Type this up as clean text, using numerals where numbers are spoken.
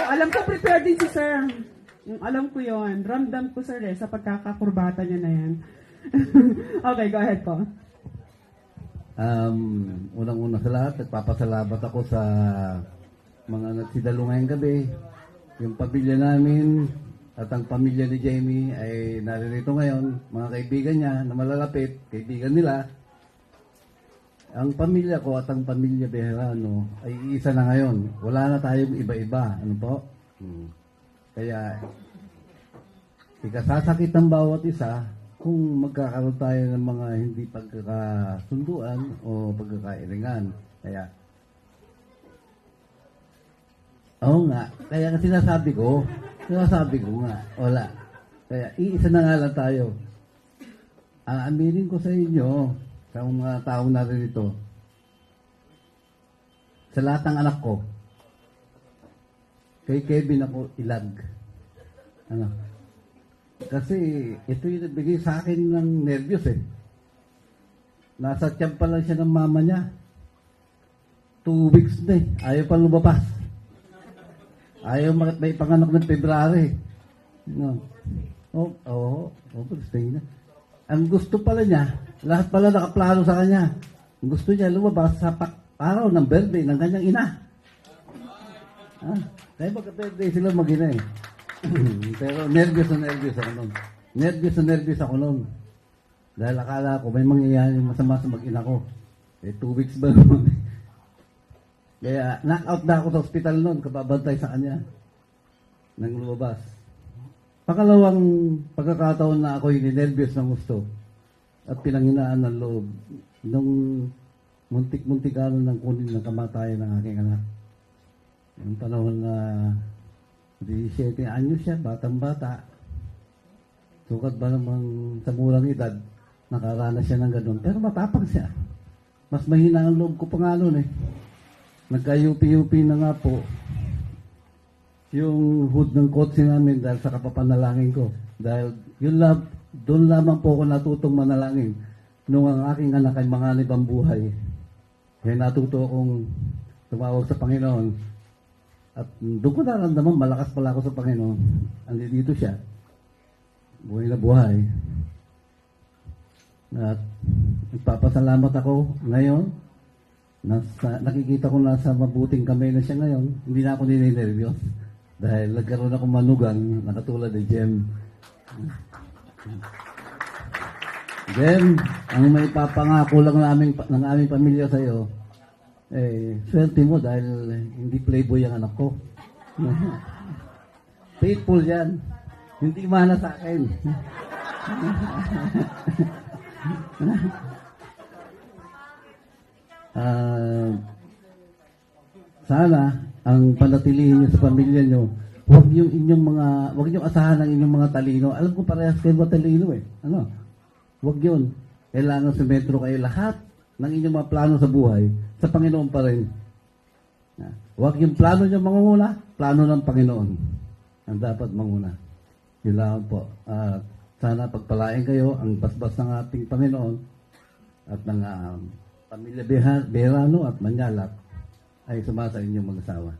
alam ko prepared din si sir. Alam ko yon. Ramdam ko sir sa pagkakakurbata niya na yan. Okay, go ahead po. Unang-una sa lahat, nagpapasalamat ako sa mga nagsidalo ngayong gabi. Yung pamilya namin at ang pamilya ni Jamie ay naririto ngayon. Mga kaibigan niya na malalapit, kaibigan nila. Ang pamilya ko at ang pamilya Bejarano ay isa na ngayon. Wala na tayong iba-iba. Ano po? Kaya, ikasasakit ng bawat isa kung magkakaroon tayo ng mga hindi pagkakasunduan o pagkakairingan. Kaya, oo nga. Kaya sinasabi ko nga, wala. Kaya, iisa na nga lang tayo. Aaminin ko sa inyo, sa mga taong narito, sa lahat ng anak ko, kay Kevin ako ilag. Ano? Kasi ito yung nagbigay sa akin ng nervyos eh. Nasa tiyan pa lang siya ng mama niya. 2 weeks na eh. Ayaw pa lumabas. Ayaw may panganak ng February. No. Gusto niya. Ang gusto pala niya, lahat pala nakaplano sa kanya. Ang gusto niya lumabas sa araw ng birthday ng kanyang ina. Kaya magka-birthday sila mag-ina eh. Pero nervyos ako nun. Nervyos ako nun. Dahil akala ko may mangyayari masama sa mag-ina ko. 2 weeks ba naman? Kaya knock-out na ako sa ospital nun, kababantay sa kanya. Nang lumabas. Pakalawang pagkakataon na ako nervyos ng gusto at pinanghinaan ng loob nung muntik-muntik ng kunin ng kamatayan ng aking anak. Yung panahon na 17 anyos siya, batang-bata. Sukat ba namang sa murang edad, nakaranas siya ng ganun. Pero matapang siya. Mas mahina ang loob ko pa nga nun eh. Nagka-UP-UP na nga po yung hood ng kotse namin dahil sa kapapanalangin ko. Dahil doon lamang po ako natutong manalangin nung ang aking anak ay manganib ang buhay. Kaya natuto akong tumawag sa Panginoon. At doon ko naramdaman, malakas pala ako sa Panginoon. Andito siya. Buhay na buhay. At nagpapasalamat ako ngayon. Nakikita ko na sa mabuting kamay na siya ngayon. Hindi na ako ninenervyos. Dahil nagkaroon ako manugang na katulad ni Jem. Jem, ang may papangako lang ng aming pamilya sa iyo, swerte mo dahil hindi playboy ang anak ko. Faithful yan. Hindi mana sa akin. Sana ang panatilihin niyo sa pamilya niyo, huwag niyo asahan ang inyong mga talino. Alam ko parehas kayo matalino eh. Huwag yun. Kailangan sumetro kayo lahat ng inyong mga plano sa buhay, sa Panginoon pa rin. Huwag yung plano niyo mangunguna, plano ng Panginoon ang dapat manguna. Yun lang po. Sana pagpalain kayo ang basbas ng ating Panginoon at ng pamilya Bejarano at Manyalak ay sumasa inyong mag-asawa.